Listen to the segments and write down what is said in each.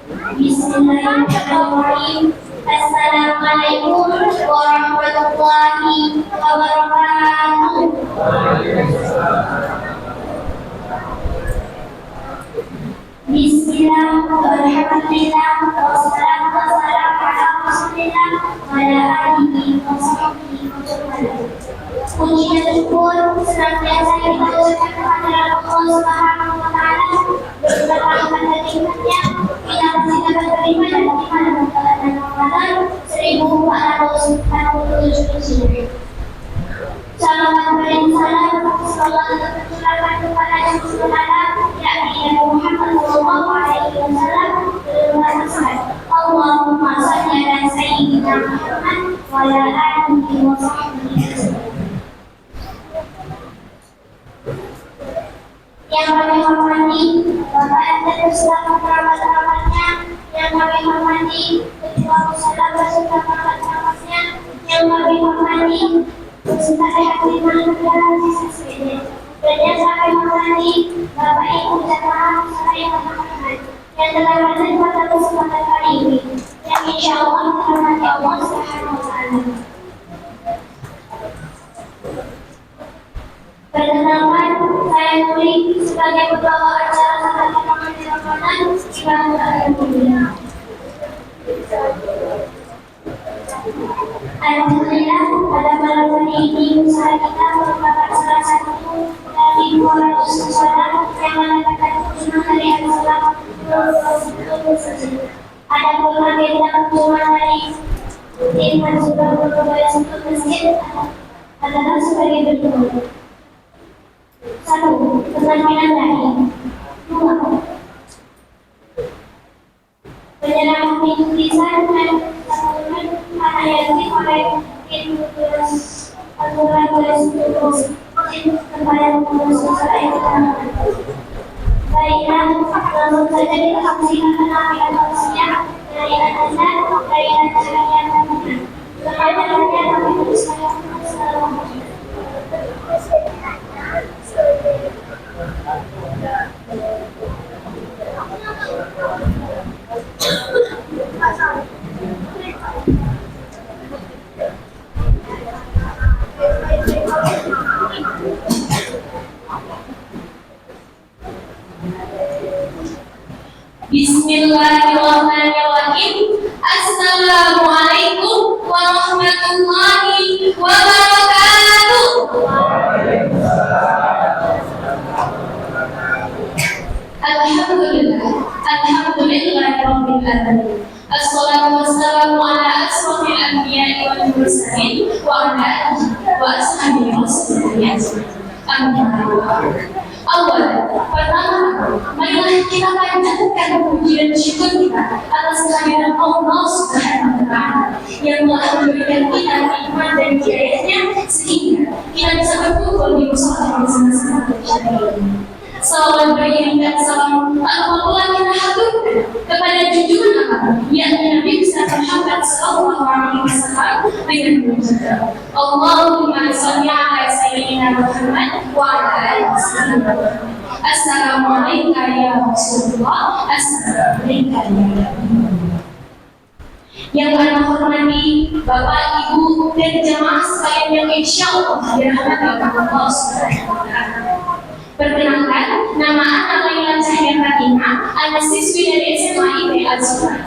Bismillahirrahmanirrahim. Assalamualaikum warahmatullahi wabarakatuh. Bismillah, alhamdulillah, wassalatu wassalamu ala rasulillah wa ala alihi wa sahbihi wa sallam. Puji dan syukur senantiasa kita ucapkan kepada Allah Subhanahu wa taala. Berkat dan nikmatnya kita masih dapat beribadah di malam bulan Ramadan 1447 Hijriah. Salawat dan salam selalu tercurahkan kepada Rasulullah yakni Nabi Muhammad sallallahu alaihi wasallam dan sahabat. Allahumma shalli ala sayyidina Muhammad wa ala alihi wa sahbihi. Yang kami hormati Bapak RT beserta kerabat-kerabatnya, yang kami hormati Ketua Musyawarah beserta kerabat-kerabatnya, yang kami hormati beserta Hakiman dan siswa, dan yang kami hormati Bapak Ibu jamaah serta teman-teman yang telah hadir pada kesempatan kali ini, yang insya Allah dirahmati Allah Subhanahu wa taala. Perkenalkan, saya Nuri sebagai pembawa acara Sahabat Ramadan Ramadan. Alhamdulillah, pada malam hari ini usaha kita merupakan salah satu dari 200 usaha yang mendapatkan kunjungan dari Al-Salam. Ada berbagai kunjungan dari tim dan juga berbagai sudut masjid adalah sebagai berikut. 1. Kepemimpinan dai. 2. Penyerahan pintu lisan dan sambungan ayat oleh aturan kepada pengurus usaha yang utama. Baiklah, langsung saja kita saksikan penampilan manusia dari atasan dari acara yang pertama. Kepada kami teruskan assalamualaikum. Bismillahirrahmanirrahim. Assalamualaikum warahmatullahi wabarakatuh. Alhamdulillahirabbil alamin. Assalatu wassalamu ala asrofil anbiya'i wal mursalin wa ala alihi wa ashabihi wasallam. Awal, pertama, marilah kita panjatkan puji dan syukur kita atas kehadiran Allah Subhanahu wa taala yang telah memberikan kita nikmat dan hidayahnya sehingga kita bisa berkumpul di musyawarah bersama-sama. Salawat beriring dan salam tak lupa pula kita haturkan kepada junjungan agama yakni Nabi besar Muhammad sallallahu alaihi wasallam dengan mengucapkan Allahumma shalli ala sayyidina Muhammad wa ala alihi wasallam. Assalamualaikum ya Rasulullah. Assalamualaikum ya Rasulullah. Yang anak hormati Bapak, Ibu, dan jamaah sekalian yang insya Allah dirahmati Allah Subhanahu wa taala. Perkenalkan, nama anak Laila Cahaya Fatimah, anak siswi dari SMA IB Al-Zuhra.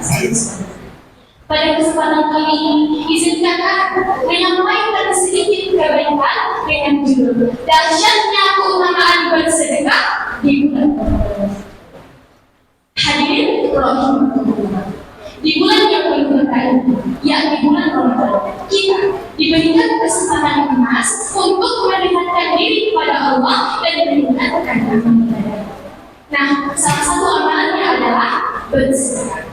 Pada kesempatan kali ini, izinkan aku menyampaikan sedikit kebaikan dengan judul dahsyatnya keutamaan bersedekah di bulan Ramadan. Hadirin rahimahullah. Di bulan yang penuh berkah ini, yakni bulan Ramadan, kita diberikan kesempatan emas untuk mendekatkan diri kepada Allah dan meningkatkan ibadah. Nah, salah satu amalannya adalah bersedekah.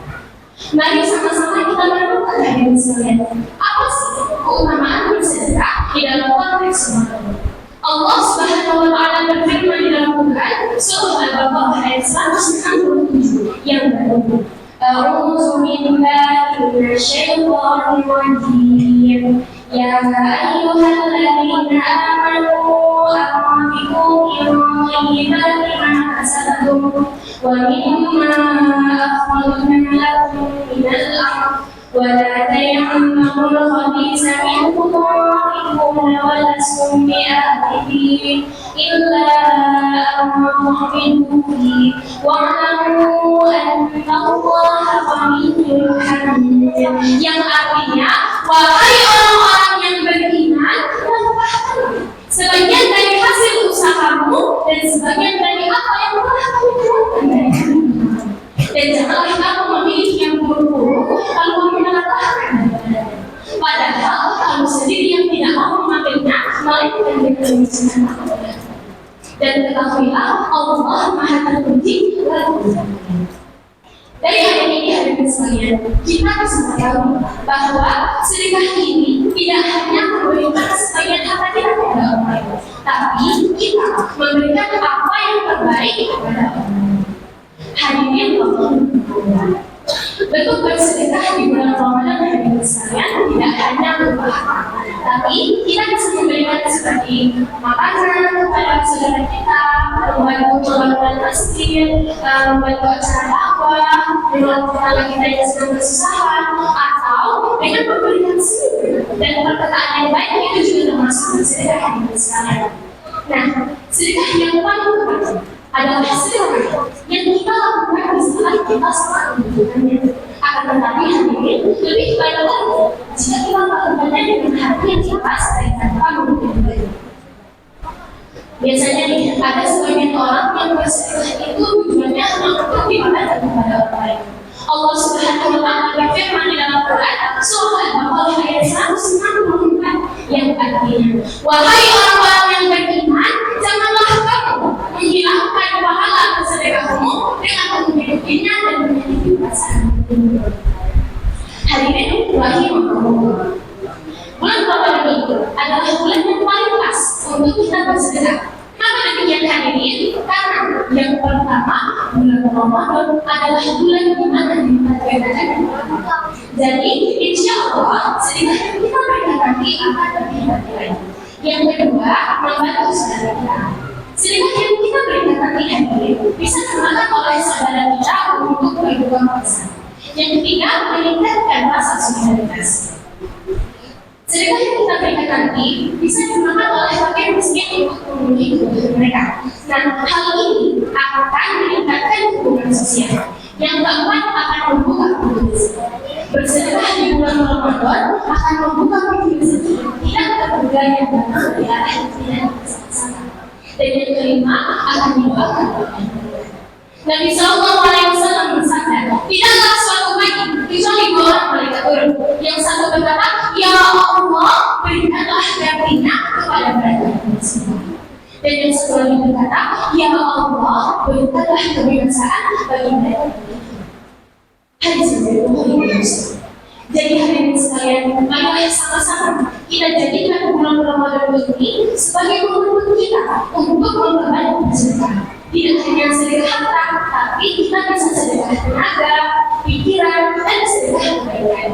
Mari sama-sama kita merenungkan dari sekalian, apa sih keutamaan bersedekah di dalam konteks Ramadan? Allah Subhanahu wa taala berfirman di dalam Quran surah Al-Baqarah ayat 167 yang berbunyi أعوذ بالله من الشيطان الرجيم يا أيها الذين آمنوا أنفقوا من طيبات ما كسبتم ومما أخرجنا ولا تيمموا الخبيث منه تنفقون ولستم بآخذه إلا أن تغمضوا فيه واعلموا أن الله غني حميد. Yang artinya, wahai orang-orang yang beriman, manfaatkan sebagian dari hasil usahamu dan sebagian dari apa yang telah kamu keluarkan dari kami. Dan janganlah kamu memilih yang buruk-buruk lalu menyalahkan padahal kamu sendiri yang tidak mau mengambilnya melainkan dengan kemiskinan. Dan ketahuilah Allah Maha Terpuji lalu. Dari ayat ini hadirin sekalian, kita bisa tahu bahwa sedekah ini tidak hanya memberikan sebagian harta kita kepada orang lain, tapi kita memberikan apa yang terbaik kepada orang lain. Hadirin Allah, bentuk bersedekah di bulan Ramadan hadirin sekalian tidak hanya berupa harta, tapi kita bisa memberikan seperti makanan kepada saudara kita, membantu pembangunan masjid, membantu acara dakwah, menolong tetangga kita yang sedang kesusahan, atau dengan memberikan senyum dan perkataan yang baik itu juga termasuk bersedekah hadirin sekalian. Nah, sedekah yang paling tepat adalah sedekah yang kita lakukan di saat kita sangat membutuhkannya. Akan tetapi hadirin lebih baik lagi jika kita melakukannya dengan hati yang ikhlas dan tanpa menggugah. Biasanya nih ada sebagian orang yang bersedekah itu tujuannya untuk dimakan kepada orang lain. Allah Subhanahu wa Ta'ala berfirman di dalam Quran surah Al-Baqarah ayat 164 yang artinya, wahai orang-orang yang beriman, janganlah kamu menghilangkan pahala bersedekahmu dengan menghidupinya dan menyakiti perasaan. Hadirin rahimakumullah. Bulan Ramadan itu adalah bulan yang paling pas untuk kita bersedekah. Kenapa demikian hadirin? Karena yang pertama, bulan Ramadan adalah bulan di mana dimanfaatkan. Jadi, insya Allah sedekah yang kita berikan nanti akan lebih baik. Yang kedua, membantu saudara kita. Sedekah yang kita berikan nanti hadirin bisa digunakan oleh saudara kita untuk berbuka puasa. Yang ketiga, meningkatkan rasa solidaritas. Sedekah yang kita berikan nanti bisa digunakan oleh fakir miskin untuk memenuhi kebutuhan mereka. Nah, hal ini akan meningkatkan hubungan sosial. Yang keempat, akan membuka pintu rezeki. Bersedekah di bulan Ramadan akan membuka pintu rezeki tidak terduga yang datang dari arah yang tidak disangka. Dan yang kelima, akan mendoakan Nabi Sallallahu Alaihi Wasallam bersabda, tidaklah suatu pagi kecuali dua orang malaikat turun. Yang satu berkata, ya Allah, berikanlah gantinya kepada mereka. Dan yang satu lagi berkata, ya Allah, berikanlah kebiasaan bagi mereka. Hadis dari Bukhari. Jadi hadirin sekalian, marilah sama-sama kita jadikan bulan Ramadan ini sebagai momentum kita untuk memperbanyak bersedekah. Tidak hanya sedekah harta, tapi kita bisa sedekah tenaga, pikiran, dan sedekah kebaikan.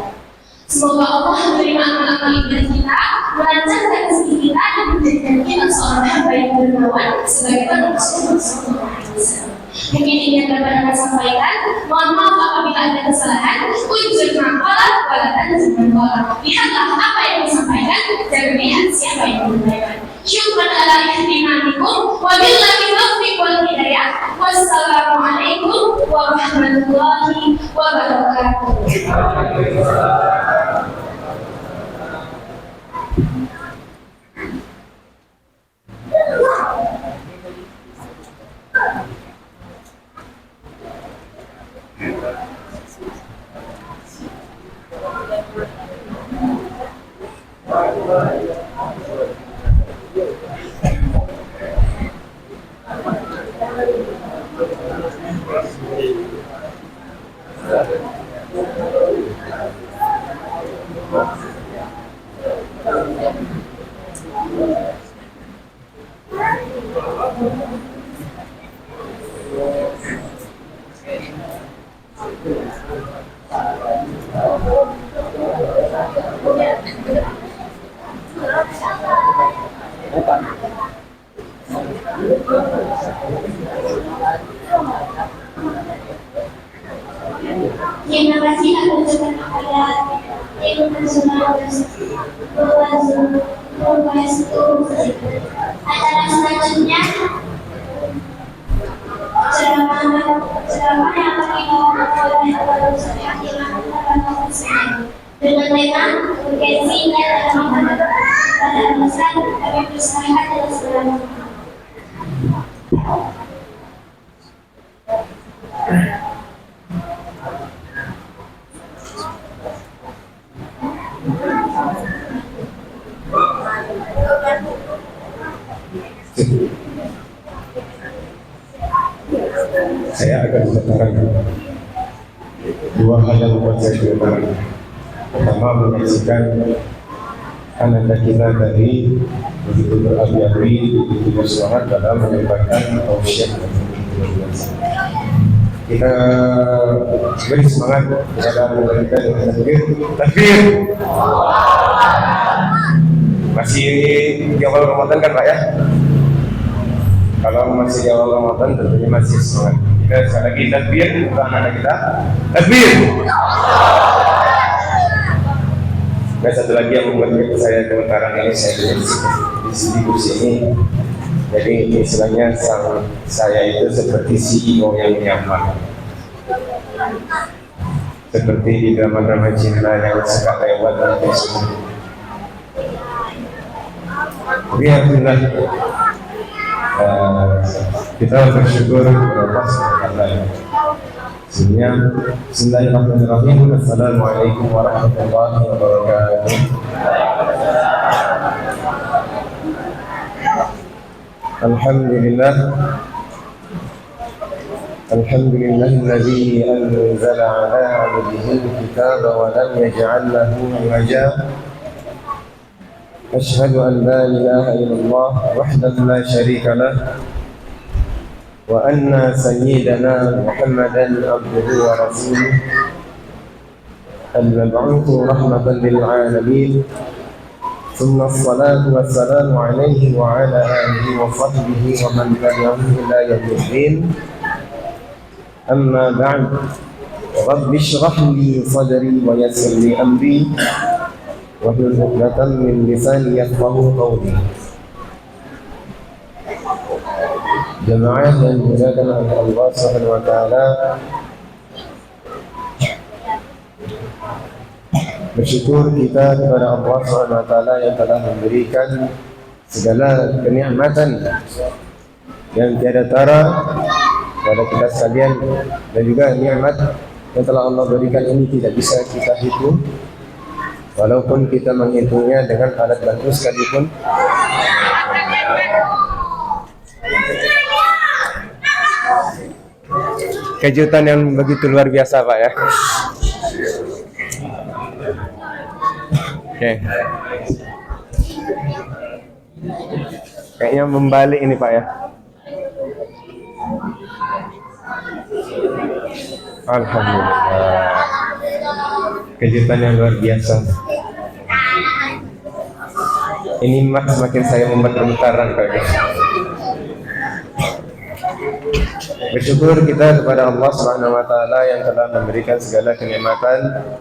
Semoga Allah menerima amal ibadah kita, melancarkan rezeki kita, dan menjadikan kita seorang hamba yang dermawan sebagai Rasulullah SAW. Mungkin ini yang dapat saya sampaikan. Mohon maaf apabila ada kesalahan. Ujur makalah, walatan sebenarnya. Lihatlah apa yang disampaikan dan lihat siapa yang menyampaikan. Syukran ala ihtimamikum. Wabillahi taufiq wal hidayah. Wassalamualaikum warahmatullahi wabarakatuh. Bukan. Terima kasih atas kepada Ibu Personal Acara selanjutnya ceramah yang akan dibawakan oleh Bapak Ustaz dengan tema urgensinya dalam pada masa kami persilakan dan selamat. Saya akan mengatakan dua hal yang membuat saya gemetaran. Pertama, menyaksikan anak kita tadi begitu berapi-api, begitu bersemangat dalam menyampaikan tausiah. Kita beri semangat kepada anak kita dengan takbir. Masih di awal Ramadan kan Pak ya? Kalau masih di awal Ramadan tentunya masih semangat. Kita sekali lagi takbir untuk anak-anak kita. Takbir. Dan satu lagi yang membuat saya gemetaran ini, saya duduk di kursi ini. Jadi istilahnya saya itu seperti CEO yang menyamar. Seperti di drama-drama Cina yang suka lewat dan Facebook. Tapi alhamdulillah kita bersyukur kepada Allah SWT. Bismillahirrahmanirrahim. Assalamualaikum warahmatullahi wabarakatuh. Alhamdulillah. Alhamdulillahilladzi anzala ala 'abdihi al-kitaba wa lam yaj'al lahu 'iwaja. أشهد أن لا إله إلا الله وحده لا شريك له وأن سيدنا محمدا عبده ورسوله المبعوث رحمة للعالمين ثم الصلاة والسلام عليه وعلى آله وصحبه ومن تبعهم إلى يوم الدين أما بعد رب اشرح لي صدري ويسر لي أمري wahlul 'uqdatam min lisani yafqahu qawli. Jemaah yang dimuliakan oleh Allah Subhanahu wa taala, bersyukur kita kepada Allah Subhanahu wa taala yang telah memberikan segala kenikmatan yang tiada tara kepada kita sekalian, dan juga nikmat yang telah Allah berikan ini tidak bisa kita hitung. Walaupun kita menghitungnya dengan alat bantu sekalipun. Kejutan yang begitu luar biasa Pak ya. Oke. Kayaknya membalik ini Pak ya. Alhamdulillah. Kejutan yang luar biasa. Ini semakin saya membuat gemetaran Pak. Bersyukur kita kepada Allah Subhanahu wa taala yang telah memberikan segala kenikmatan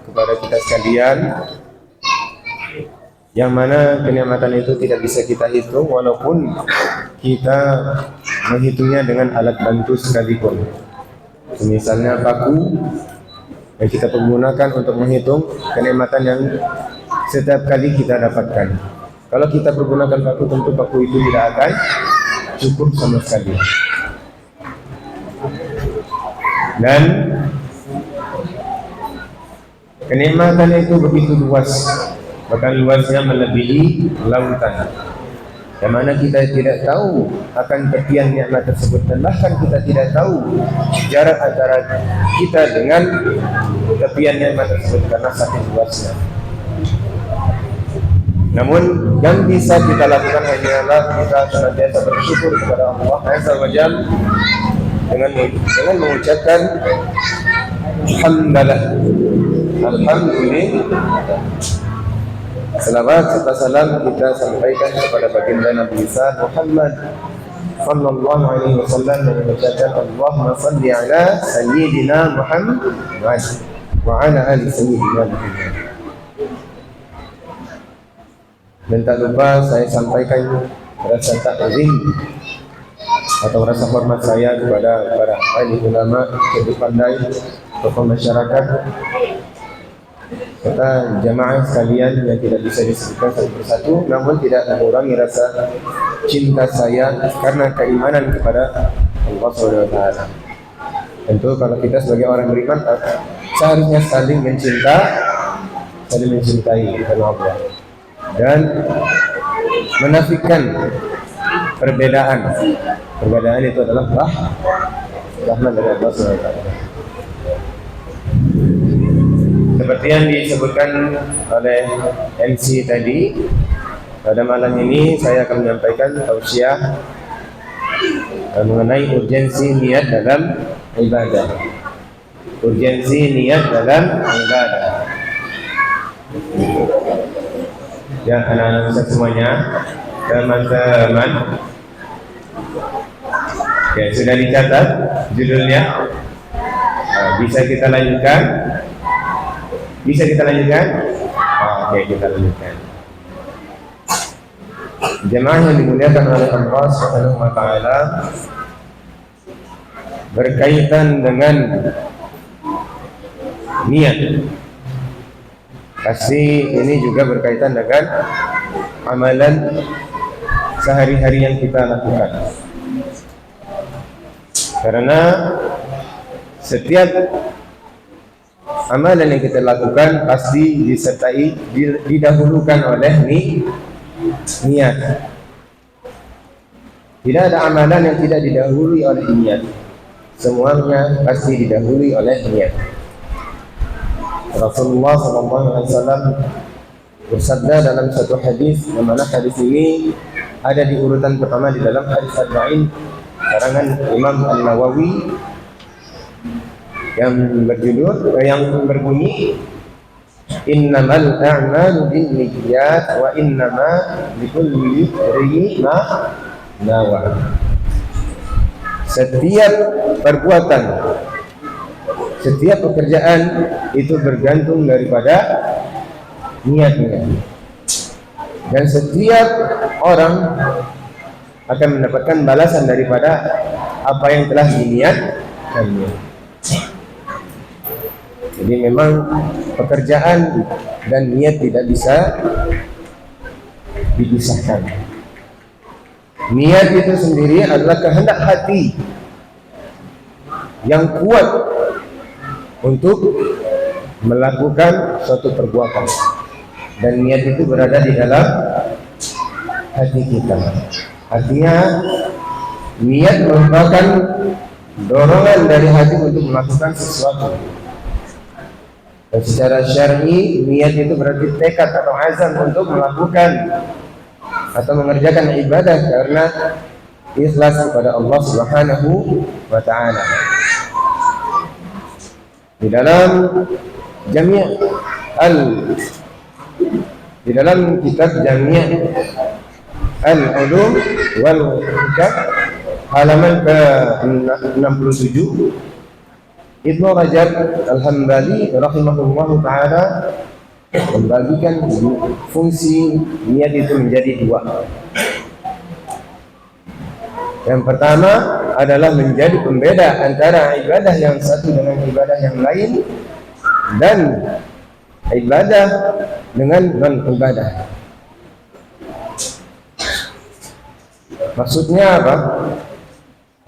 kepada kita sekalian, yang mana kenikmatan itu tidak bisa kita hitung walaupun kita menghitungnya dengan alat bantu sekalipun. Misalnya paku yang kita pergunakan untuk menghitung kenikmatan yang setiap kali kita dapatkan. Kalau kita pergunakan paku, tentu paku itu tidak akan cukup sama sekali. Dan kenikmatan itu begitu luas, bahkan luasnya melebihi lautan, yang mana kita tidak tahu akan tepian nikmat tersebut, dan bahkan kita tidak tahu jarak antara kita dengan tepian nikmat tersebut karena saking luasnya. Namun yang bisa kita lakukan hanyalah kita senantiasa bersyukur kepada Allah Azza wa Jalla dengan mengucapkan alhamdulillah. Alhamdulillah. Selawat serta salam kita sampaikan kepada baginda Nabi Muhammad sallallahu alaihi wasallam, dan mengucapkan Allahumma salli ala sayyidina Muhammad wa ala ali sayyidina Muhammad. Dan tak lupa saya sampaikan rasa takzim atau rasa hormat saya kepada para ahli ulama, cerdik pandai, tokoh masyarakat, serta jamaah sekalian yang tidak bisa disebutkan satu persatu, namun tidak mengurangi rasa cinta saya karena keimanan kepada Allah SWT. Tentu kalau kita sebagai orang beriman seharusnya saling mencintai karena Allah dan menafikan perbedaan. Perbedaan itu adalah rahmat dari Allah SWT. Seperti yang disebutkan oleh MC tadi, pada malam ini saya akan menyampaikan tausiah mengenai urgensi niat dalam ibadah. Urgensi niat dalam ibadah. Ya, anak-anak kita semuanya, teman-teman, ya sudah dicatat judulnya. Bisa kita lanjutkan? Bisa kita lanjutkan? Oke, kita lanjutkan. Jemaah yang dimuliakan oleh Allah Subhanahu wa taala, berkaitan dengan niat. Pasti ini juga berkaitan dengan amalan sehari-hari yang kita lakukan. Karena setiap amalan yang kita lakukan pasti disertai, didahulukan oleh niat. Tidak ada amalan yang tidak didahului oleh niat. Semuanya pasti didahului oleh niat. Rasulullah SAW bersabda dalam satu hadis, yang mana hadis ini ada di urutan pertama di dalam hadis Arba'in karangan Imam An-Nawawi, yang berbunyi innamal a'malu binniyat wa innama likulli imri'in ma nawa. Setiap perbuatan, setiap pekerjaan itu bergantung daripada niatnya. Dan setiap orang akan mendapatkan balasan daripada apa yang telah diniatkannya. Jadi memang pekerjaan dan niat tidak bisa dipisahkan. Niat itu sendiri adalah kehendak hati yang kuat untuk melakukan suatu perbuatan, dan niat itu berada di dalam hati kita. Artinya niat merupakan dorongan dari hati untuk melakukan sesuatu. Dan secara syar'i niat itu berarti tekad atau azam untuk melakukan atau mengerjakan ibadah karena ikhlas kepada Allah Subhanahu wa taala. Di dalam kitab Jami' Al-Ulum wal Hikam halaman ke-67, Ibnu Rajab Al-Hambali rahimahullahu taala membagikan fungsi niat itu menjadi dua. Yang pertama adalah menjadi pembeda antara ibadah yang satu dengan ibadah yang lain, dan ibadah dengan non-ibadah. Maksudnya apa?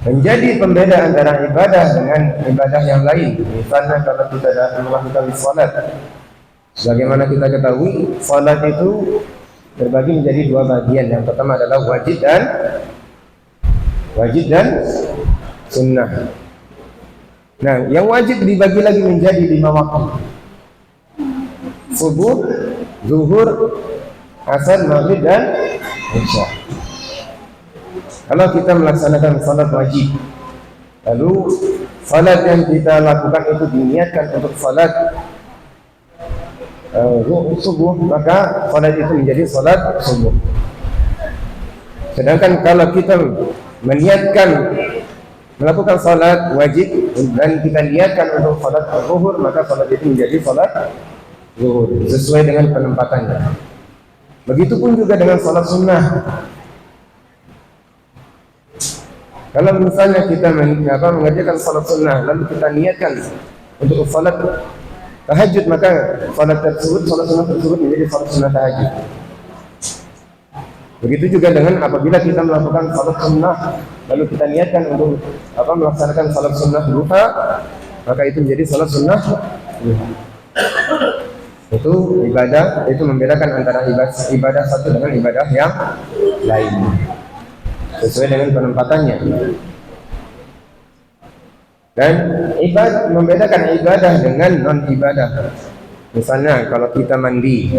Menjadi pembeda antara ibadah dengan ibadah yang lain. Misalnya kalau kita melakukan salat, sebagaimana kita ketahui, salat itu terbagi menjadi dua bagian. Yang pertama adalah wajib dan sunnah. Nah, yang wajib dibagi lagi menjadi 5 waktu: subuh, zuhur, asar, maghrib, dan isya. Kalau kita melaksanakan salat wajib, lalu salat yang kita lakukan itu diniatkan untuk salat subuh, maka salat itu menjadi salat subuh. Sedangkan kalau kita meniatkan melakukan salat wajib dan kita niatkan untuk salat zuhur, maka salat itu menjadi salat zuhur sesuai dengan penempatannya. Begitupun juga dengan salat sunnah. Kalau misalnya kita mengerjakan salat sunnah lalu kita niatkan untuk salat tahajud, maka salat sunnah tersebut menjadi salat sunnah tahajud. Begitu juga dengan apabila kita melakukan salat sunnah lalu kita niatkan untuk melaksanakan salat sunnah duha, maka itu menjadi salat sunnah duha. Itu ibadah, itu membedakan antara ibadah satu dengan ibadah yang lain sesuai dengan penempatannya. Dan membedakan ibadah dengan non ibadah. Misalnya kalau kita mandi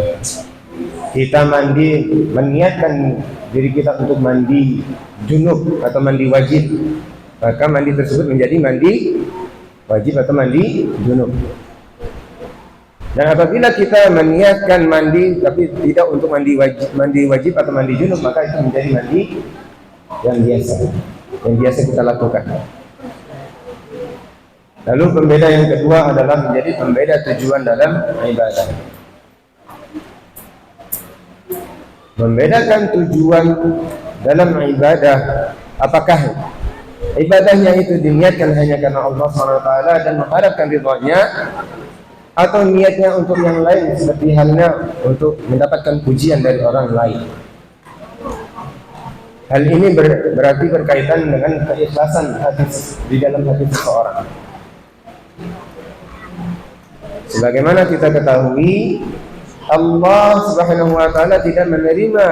meniatkan diri kita untuk mandi junub atau mandi wajib, maka mandi tersebut menjadi mandi wajib atau mandi junub. Dan apabila kita meniatkan mandi tapi tidak untuk mandi wajib atau mandi junub, maka itu menjadi mandi yang biasa kita lakukan. Lalu pembeda yang kedua adalah menjadi pembeda tujuan dalam ibadah. Membedakan tujuan dalam ibadah, apakah ibadahnya itu diniatkan hanya karena Allah SWT dan mengharapkan ridhonya, atau niatnya untuk yang lain seperti halnya untuk mendapatkan pujian dari orang lain. Hal ini berarti berkaitan dengan keikhlasan hati di dalam hati seseorang. Sebagaimana kita ketahui, Allah Subhanahu wa taala tidak menerima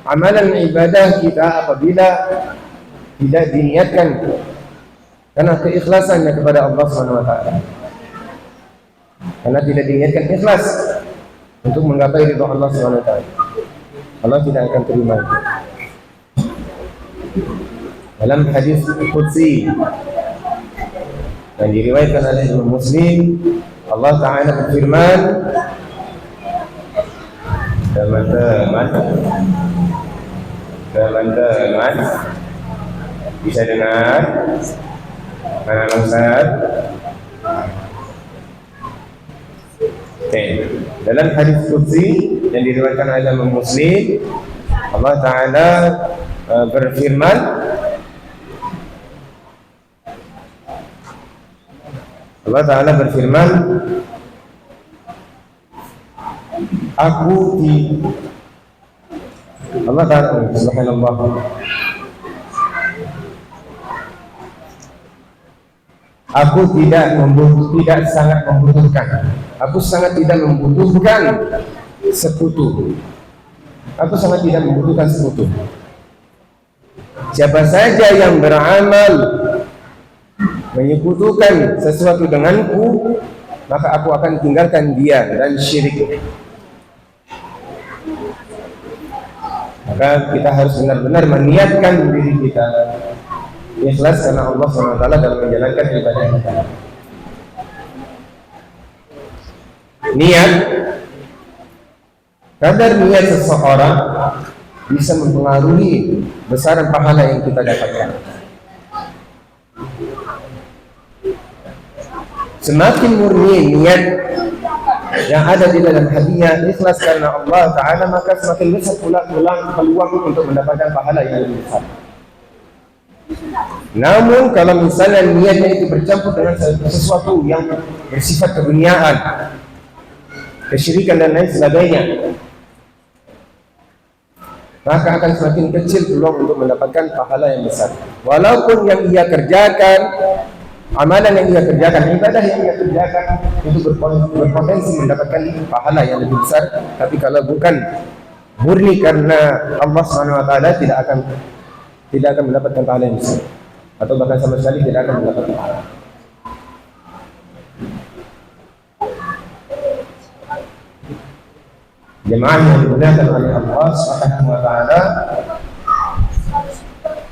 amalan ibadah kita apabila tidak diniatkan karena keikhlasannya kepada Allah Subhanahu wa taala. Karena tidak diniatkan ikhlas untuk menggapai ridha Allah Subhanahu wa taala, Allah tidak akan terima itu. Dalam hadis qudsi yang diriwayatkan oleh Imam Muslim, Allah Ta'ala berfirman, teman-teman bisa dengar mana Ustaz? Dalam hadis qudsi yang diriwayatkan oleh Imam Muslim, Allah Ta'ala berfirman, Allah Ta'ala berfirman, Allah Ta'ala subhanallah, aku sangat tidak membutuhkan sekutu. Aku sangat tidak membutuhkan sekutu. Siapa saja yang beramal menyekutukan sesuatu denganku, maka aku akan tinggalkan dia dan syirik. Maka kita harus benar-benar meniatkan diri kita ikhlas karena Allah SWT dalam menjalankan ibadah kita. Niat, kadar niat seseorang bisa mempengaruhi besaran pahala yang kita dapatkan. Semakin murni niat yang ada di dalam hatinya ikhlas karena Allah Ta'ala, maka semakin besar pula peluang untuk mendapatkan pahala yang lebih besar. Namun kalau misalnya niatnya itu bercampur dengan sesuatu yang bersifat keduniaan, kesyirikan dan lain sebagainya, maka akan semakin kecil peluang untuk mendapatkan pahala yang besar. Walaupun yang ia kerjakan, amalan yang ia kerjakan, ibadah yang ia kerjakan itu berpotensi mendapatkan pahala yang lebih besar, tapi kalau bukan murni karena Allah SWT, tidak akan mendapatkan pahala yang besar, atau bahkan sama sekali tidak akan mendapatkan pahala. Jemaah yang dimuliakan oleh Allah Subhanahu wa taala,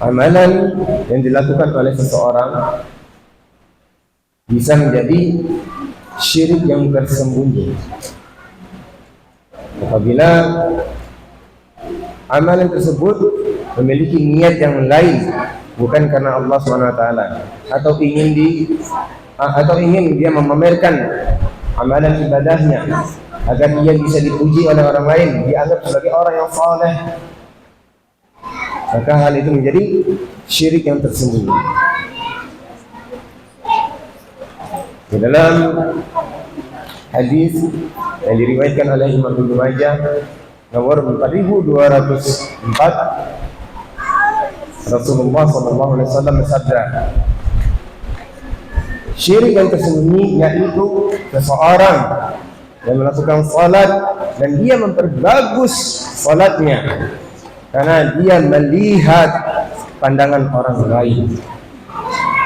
amalan yang dilakukan oleh seseorang bisa menjadi syirik yang tersembunyi apabila amalan tersebut memiliki niat yang lain bukan karena Allah SWT, atau ingin dia memamerkan amalan ibadahnya agar dia bisa dipuji oleh orang lain, dianggap sebagai orang yang saleh, maka hal itu menjadi syirik yang tersembunyi. Di dalam hadis yang diriwayatkan oleh Imam Ibnu Majah nomor 4204, Rasulullah SAW bersabda, syirik yang tersembunyi yaitu seseorang yang melakukan salat dan dia memperbagus salatnya karena dia melihat pandangan orang lain.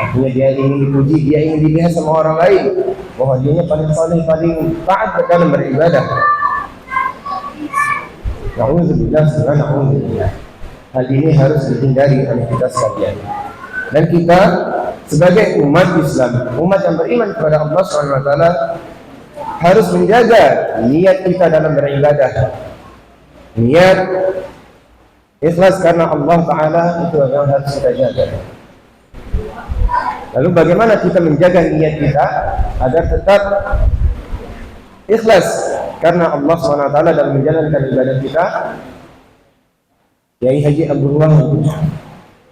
Artinya dia ingin dipuji, dia ingin dilihat sama orang lain bahwa dia paling saleh, paling taat dalam beribadah. Na'udzubillah, na'udzubillah. Hal ini harus dihindari oleh kita sekalian. Dan kita sebagai umat Islam, umat yang beriman kepada Allah SWT, harus menjaga niat kita dalam beribadah. Niat ikhlas karena Allah Ta'ala itu yang harus kita jaga. Lalu bagaimana kita menjaga niat kita agar tetap ikhlas karena Allah SWT dalam menjalankan ibadah kita? Kiai Haji Abdullah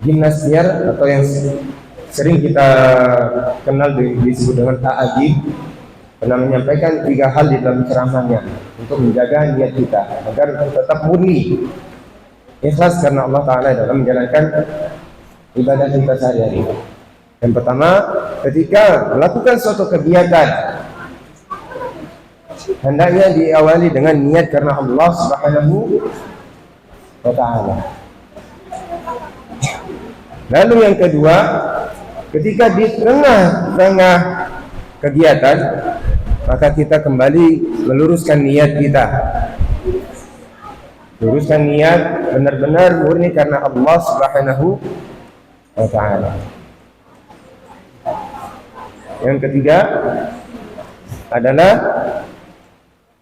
Gimnas Tiar, atau yang sering kita kenal disebut dengan Ta'ajib, pernah menyampaikan 3 hal di dalam ceramahnya untuk menjaga niat kita agar tetap murni ikhlas karena Allah Ta'ala dalam menjalankan ibadah kita sehari-hari. Yang pertama, ketika melakukan suatu kegiatan hendaknya diawali dengan niat karena Allah Subhanahu wa Ta'ala. Lalu yang kedua, ketika di tengah-tengah kegiatan, maka kita kembali meluruskan niat kita. Luruskan niat benar-benar murni karena Allah Subhanahu wa Ta'ala. Yang ketiga adalah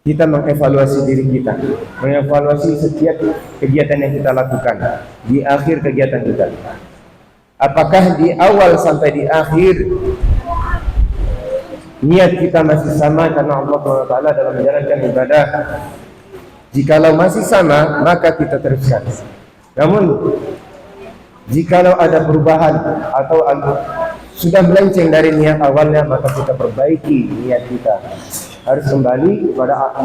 kita mengevaluasi diri kita, mengevaluasi setiap kegiatan yang kita lakukan di akhir kegiatan kita. Apakah di awal sampai di akhir niat kita masih sama karena Allah SWT dalam menjalankan ibadah? Jikalau masih sama, maka kita teruskan. Namun jikalau ada perubahan atau sudah melenceng dari niat awalnya, maka kita perbaiki niat kita. Harus kembali pada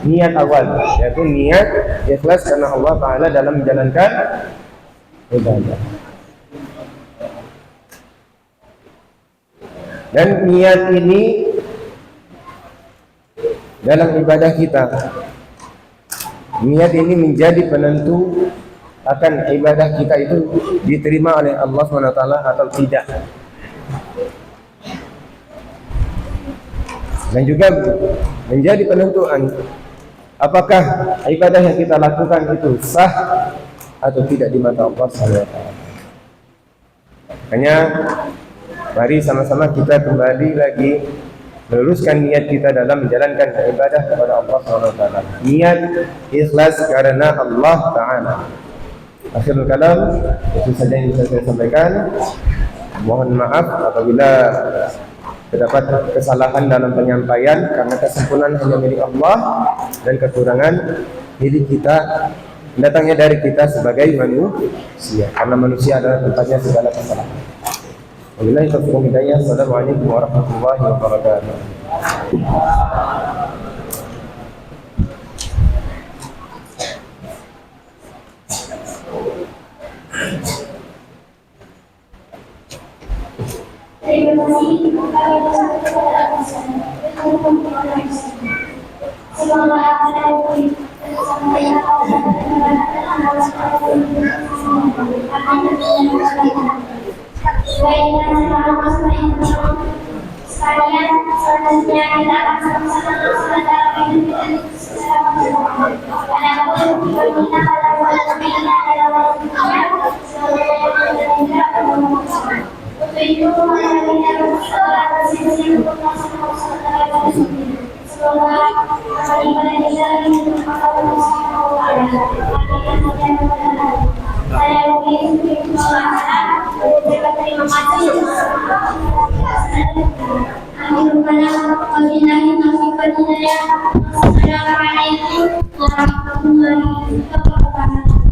niat awal, yaitu niat ikhlas karena Allah Ta'ala dalam menjalankan ibadah. Dan niat ini dalam ibadah kita, niat ini menjadi penentu akan ibadah kita itu diterima oleh Allah SWT atau tidak. Dan juga menjadi penentuan apakah ibadah yang kita lakukan itu sah atau tidak di mata Allah SWT. Makanya mari sama-sama kita kembali lagi meluruskan niat kita dalam menjalankan ibadah kepada Allah SWT. Niat ikhlas karena Allah Ta'ala. Akhirul kalam, itu saja yang bisa saya sampaikan. Mohon maaf apabila terdapat kesalahan dalam penyampaian, karena kesempurnaan hanya milik Allah dan kekurangan milik kita, datangnya dari kita sebagai manusia, karena manusia adalah tempatnya segala kesalahan. Wabillahi taufiq wal hidayah. Assalamualaikum warahmatullahi wabarakatuh. Terima kasih kepada sekalian, selanjutnya kita akan sama-sama melaksanakan dalam hidup kita. Adapun kita pada bulan ini adalah untuk itu mari kita bersih-bersih untuk melaksanakan semoga ibadah kita ini bermanfaat untuk semua orang. Saya ingin mengucapkan Terima kasih. Assalamualaikum warahmatullahi wabarakatuh.